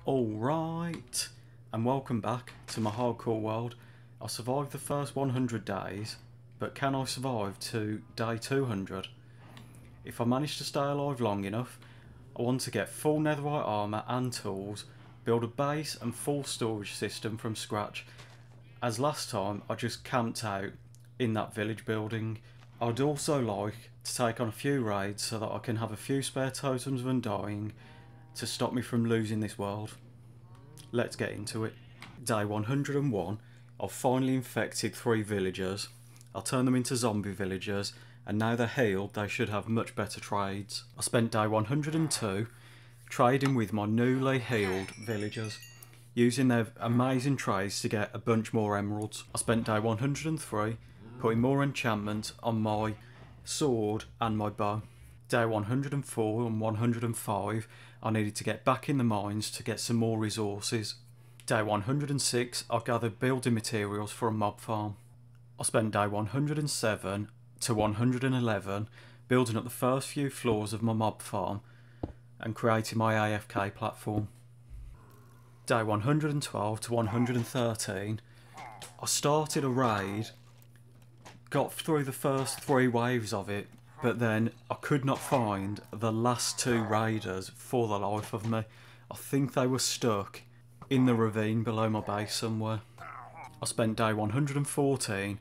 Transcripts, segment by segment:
Alright, and welcome back to my hardcore world. I survived the first 100 days, but can I survive to day 200? If I manage to stay alive long enough, I want to get full netherite armour and tools, build a base and full storage system from scratch, as last time I just camped out in that village building. I'd also like to take on a few raids so that I can have a few spare totems of undying to stop me from losing this world. Let's get into it. Day 101, I've finally infected 3 villagers. I'll turn them into zombie villagers, and now they're healed they should have much better trades. I spent day 102 trading with my newly healed villagers, using their amazing trades to get a bunch more emeralds. I spent day 103 putting more enchantment on my sword and my bow. Day 104 and 105 I needed to get back in the mines to get some more resources. Day 106 I gathered building materials for a mob farm. I spent day 107 to 111 building up the first few floors of my mob farm and creating my AFK platform. Day 112 to 113 I started a raid, got through the first 3 waves of it, but then I could not find the last 2 raiders for the life of me. I think they were stuck in the ravine below my base somewhere. I spent day 114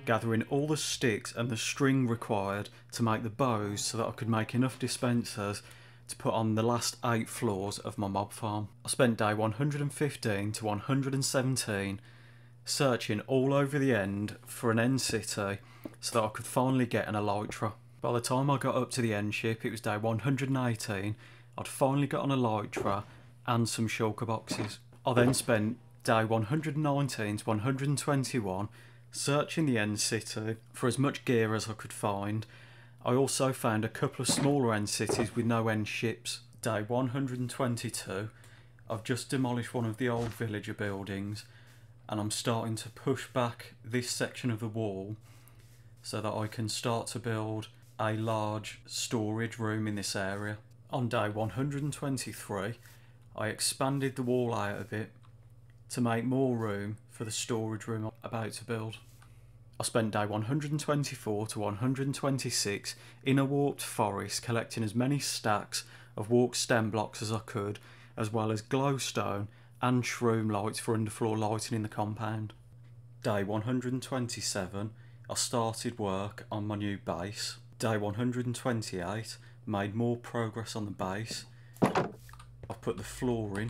gathering all the sticks and the string required to make the bows so that I could make enough dispensers to put on the last 8 floors of my mob farm. I spent day 115 to 117 searching all over the end for an end city so that I could finally get an elytra. By the time I got up to the end ship, it was day 118. I'd finally got an elytra and some shulker boxes. I then spent day 119 to 121 searching the end city for as much gear as I could find. I also found a couple of smaller end cities with no end ships. Day 122, I've just demolished one of the old villager buildings and I'm starting to push back this section of the wall so that I can start to build a large storage room in this area. On day 123 I expanded the wall out a bit to make more room for the storage room I'm about to build. I spent day 124 to 126 in a warped forest collecting as many stacks of warped stem blocks as I could, as well as glowstone and shroom lights for underfloor lighting in the compound. Day 127 I started work on my new base. Day 128 made more progress on the base. I've put the floor in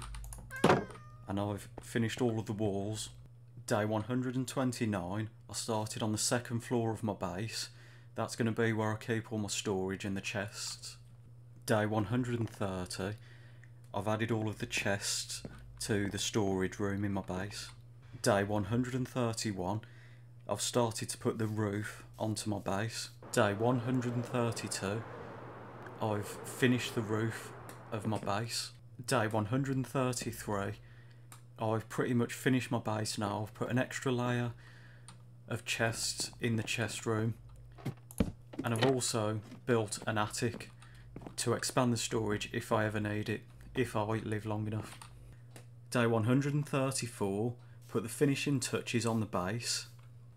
and I've finished all of the walls. Day 129 I started on the 2nd floor of my base. That's going to be where I keep all my storage in the chests. Day 130 I've added all of the chests to the storage room in my base. Day 131 I've started to put the roof onto my base. Day 132 I've finished the roof of my base. Day 133 I've pretty much finished my base now. I've put an extra layer of chests in the chest room, and I've also built an attic to expand the storage if I ever need it, if I live long enough. Day 134 put the finishing touches on the base.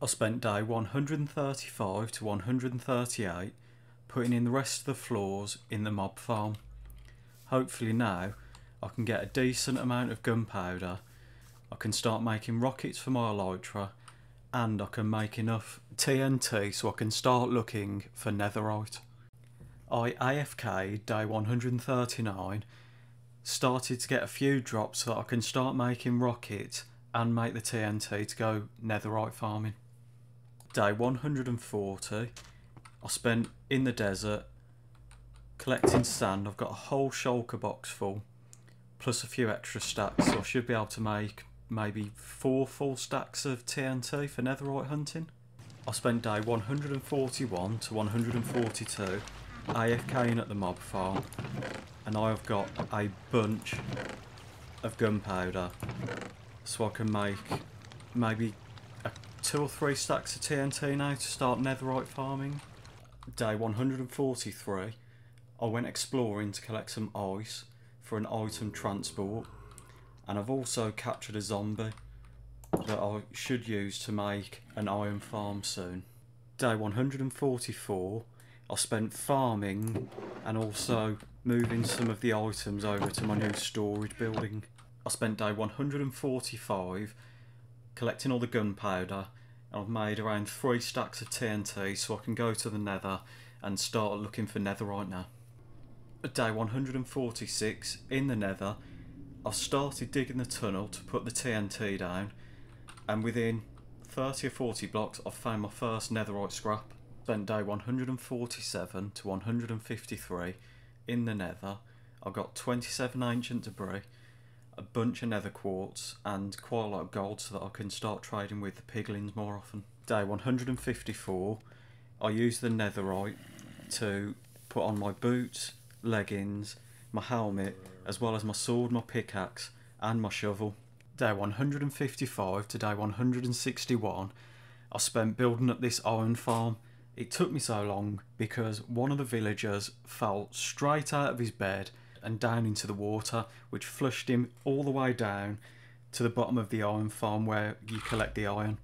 I spent day 135 to 138 putting in the rest of the floors in the mob farm. Hopefully now I can get a decent amount of gunpowder, I can start making rockets for my elytra, and I can make enough TNT so I can start looking for netherite. I AFK'd day 139, started to get a few drops so that I can start making rockets and make the TNT to go netherite farming. Day 140 I spent in the desert collecting sand. I've got a whole shulker box full plus a few extra stacks, so I should be able to make maybe 4 full stacks of TNT for netherite hunting. I spent day 141 to 142 AFKing at the mob farm, and I've got a bunch of gunpowder so I can make maybe 2 or 3 stacks of TNT now to start netherite farming. Day 143 I went exploring to collect some ice for an item transport. and I've also captured a zombie that I should use to make an iron farm soon. Day 144, I spent farming and also moving some of the items over to my new storage building. I spent day 145 collecting all the gunpowder, and I've made around 3 stacks of TNT so I can go to the nether and start looking for netherite now. At day 146 in the nether, I've started digging the tunnel to put the TNT down, and within 30 or 40 blocks I've found my first netherite scrap. Spent day 147 to 153 in the nether. I got 27 ancient debris, a bunch of nether quartz and quite a lot of gold so that I can start trading with the piglins more often. Day 154, I used the netherite to put on my boots, leggings, my helmet, as well as my sword, my pickaxe and my shovel. Day 155 to day 161, I spent building up this iron farm. It took me so long because one of the villagers fell straight out of his bed and down into the water, which flushed him all the way down to the bottom of the iron farm where you collect the iron,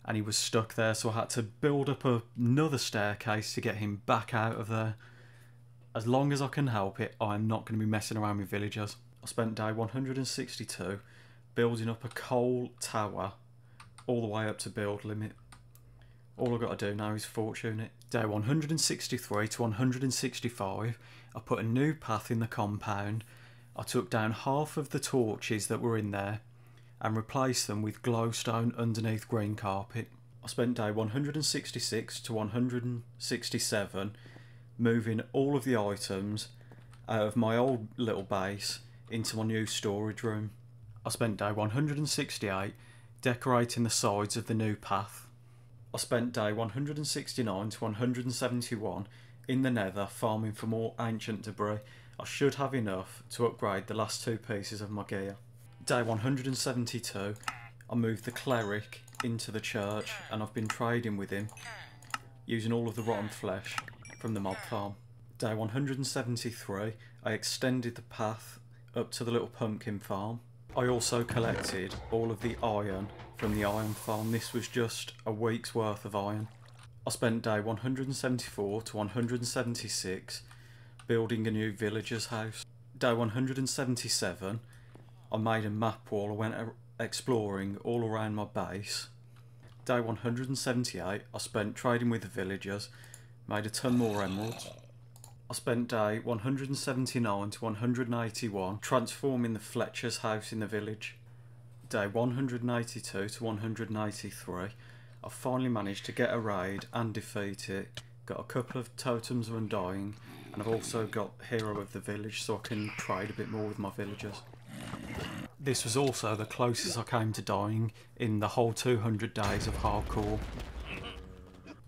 and he was stuck there, so I had to build up another staircase to get him back out of there. As long as I can help it, I'm not going to be messing around with villagers. I spent day 162 building up a coal tower all the way up to build limit. All I've got to do now is fortune it. Day 163 to 165, I put a new path in the compound. I took down half of the torches that were in there and replaced them with glowstone underneath green carpet. I spent day 166 to 167 moving all of the items out of my old little base into my new storage room. I spent day 168 decorating the sides of the new path. I spent day 169 to 171 in the nether farming for more ancient debris. I should have enough to upgrade the last 2 pieces of my gear. Day 172, I moved the cleric into the church and I've been trading with him using all of the rotten flesh from the mob farm. Day 173, I extended the path up to the little pumpkin farm. I also collected all of the iron from the iron farm. This was just a week's worth of iron. I spent day 174 to 176 building a new villager's house. Day 177, I made a map wall. I went exploring all around my base. Day 178, I spent trading with the villagers, made a ton more emeralds. I spent day 179 to 181 transforming the Fletcher's house in the village. Day 182 to 183, I finally managed to get a raid and defeat it. Got a couple of totems of undying, and I've also got hero of the village so I can trade a bit more with my villagers. This was also the closest I came to dying in the whole 200 days of hardcore.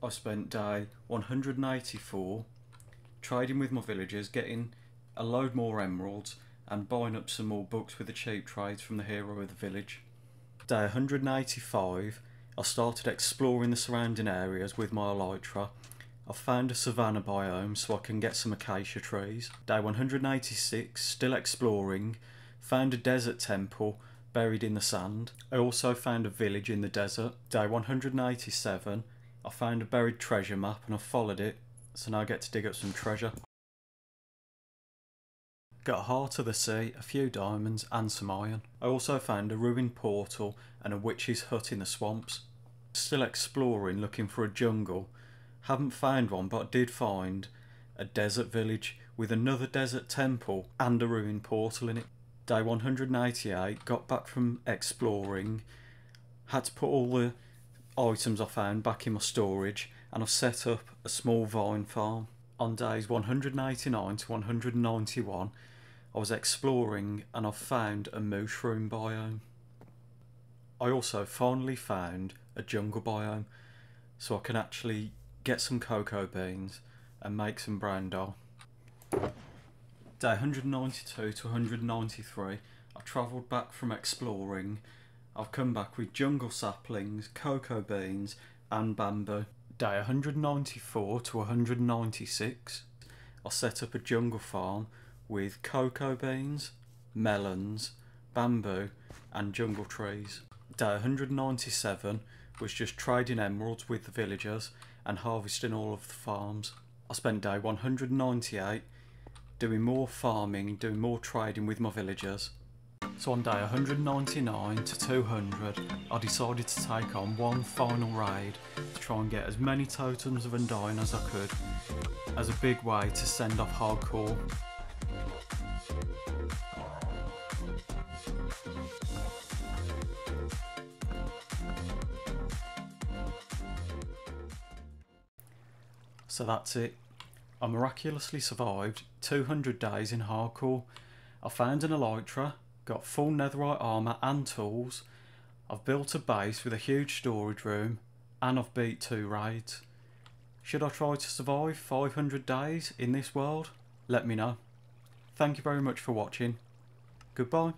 I spent day 184 trading with my villagers, getting a load more emeralds and buying up some more books with the cheap trades from the hero of the village. Day 185, I started exploring the surrounding areas with my elytra. I found a savanna biome so I can get some acacia trees. Day 186, still exploring, found a desert temple buried in the sand. I also found a village in the desert. Day 187, I found a buried treasure map and I followed it, so now I get to dig up some treasure. Got a heart of the sea, a few diamonds and some iron. I also found a ruined portal and a witch's hut in the swamps. Still exploring, looking for a jungle. Haven't found one, but I did find a desert village with another desert temple and a ruined portal in it. Day 188, got back from exploring, had to put all the items I found back in my storage, and I've set up a small vine farm. On days 189 to 191, I was exploring and I've found a mushroom biome. I also finally found a jungle biome, so I can actually get some cocoa beans and make some brown dough. Day 192 to 193, I travelled back from exploring. I've come back with jungle saplings, cocoa beans and bamboo. Day 194 to 196, I set up a jungle farm with cocoa beans, melons, bamboo and jungle trees. Day 197 was just trading emeralds with the villagers and harvesting all of the farms. I spent day 198 doing more farming, doing more trading with my villagers. So on day 199 to 200 I decided to take on one final raid to try and get as many totems of undying as I could, as a big way to send off hardcore. So that's it. I miraculously survived 200 days in hardcore. I found an elytra, got full netherite armour and tools. I've built a base with a huge storage room, and I've beat 2 raids. Should I try to survive 500 days in this world? Let me know. Thank you very much for watching. Goodbye.